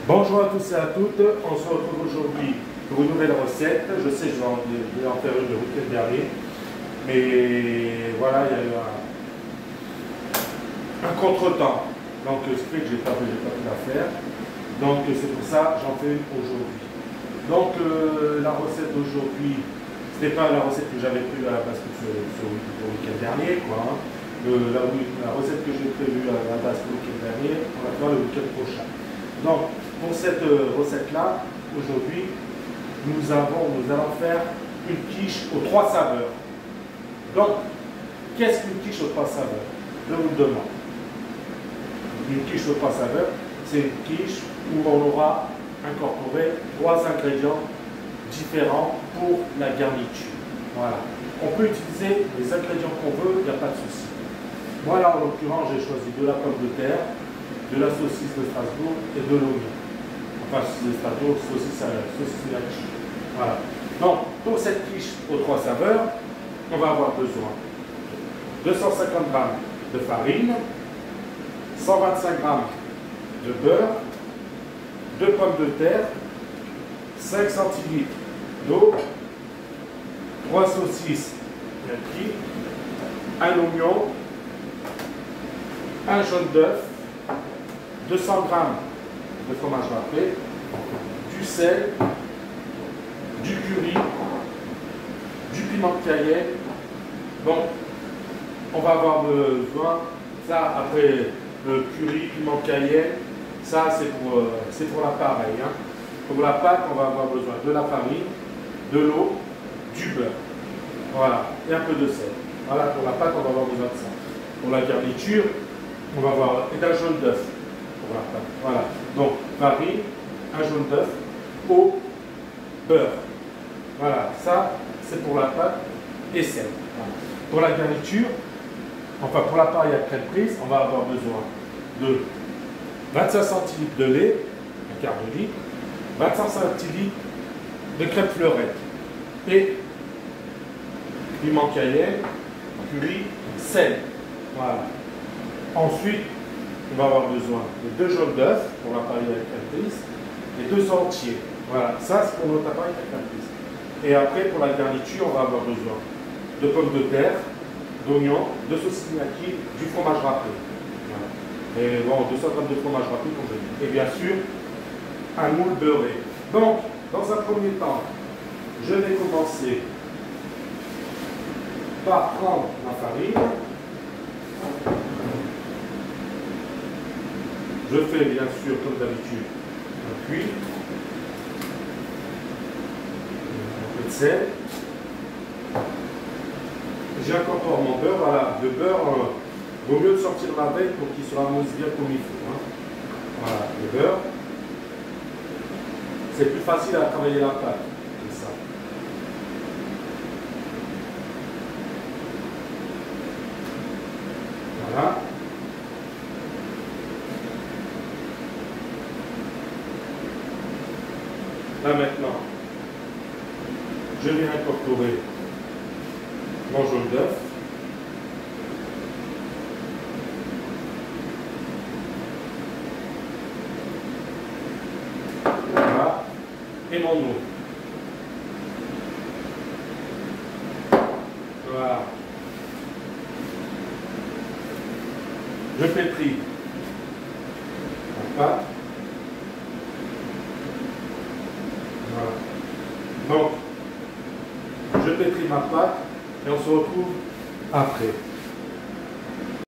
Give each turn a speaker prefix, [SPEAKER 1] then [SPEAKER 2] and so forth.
[SPEAKER 1] Bonjour à tous et à toutes, on se retrouve aujourd'hui pour une nouvelle recette. Je sais, je vais en faire une le week-end dernier, mais voilà, il y a eu un contretemps. Donc, ce qui fait que je n'ai pas pu la faire. Donc, c'est pour ça que j'en fais une aujourd'hui. Donc, la recette d'aujourd'hui, ce n'était pas la recette que j'avais prévue à la base pour le week-end dernier, quoi. Hein. La recette que j'ai prévue à la base pour le week-end dernier, on va faire le week-end prochain. Donc, pour cette recette-là, aujourd'hui, nous allons faire une quiche aux 3 saveurs. Donc, qu'est-ce qu'une quiche aux 3 saveurs? Je vous le demande. Une quiche aux 3 saveurs, c'est une quiche où on aura incorporé 3 ingrédients différents pour la garniture. Voilà. On peut utiliser les ingrédients qu'on veut, il n'y a pas de souci. Moi, là, en l'occurrence, j'ai choisi de la pomme de terre, de la saucisse de Strasbourg et de l'oignon. Enfin, saucisse de Strasbourg, saucisse Miachi. Voilà. Donc, pour cette quiche aux 3 saveurs, on va avoir besoin de 250 g de farine, 125 g de beurre, 2 pommes de terre, 5 centilitres d'eau, 3 saucisses Miachi, un oignon, un jaune d'œuf, 200 g de fromage râpé, du sel, du curry, du piment de Cayenne. Donc, on va avoir besoin, ça après le curry, piment de Cayenne, ça c'est pour la pareille. Hein. Pour la pâte, on va avoir besoin de la farine, de l'eau, du beurre. Voilà, et un peu de sel. Voilà, pour la pâte, on va avoir besoin de ça. Pour la garniture, on va avoir et d'un jaune d'œuf. Voilà, donc farine, un jaune d'œuf, eau, beurre. Voilà, ça c'est pour la pâte et sel. Voilà. Pour la garniture, enfin pour la paille à crème prise, on va avoir besoin de 25 centilitres de lait, un quart de litre, 25 centilitres de crème fleurette et piment cayenne, curry, sel. Voilà. Ensuite, on va avoir besoin de 2 jaunes d'œufs pour l'appareil avec crème prise et 2 entiers. Voilà, ça c'est pour notre appareil avec crème prise. Et après, pour la garniture, on va avoir besoin de pommes de terre, d'oignons, de saucisse Miachi, du fromage râpé. Voilà. Et bon, 200 g de fromage râpé comme je dis. Et bien sûr, un moule beurré. Donc, dans un premier temps, je vais commencer par prendre ma farine. Je fais bien sûr, comme d'habitude, un cuit, un peu de sel. J'incorpore mon beurre. Voilà, le beurre, vaut mieux le sortir la veille pour qu'il se ramousse bien comme il faut. Hein. Voilà, le beurre. C'est plus facile à travailler la pâte, comme ça. Voilà. Là maintenant, je vais incorporer mon jaune d'œuf. Voilà. Et mon eau. Voilà. Je pétris la pâte. Donc, je pétris ma pâte et on se retrouve après.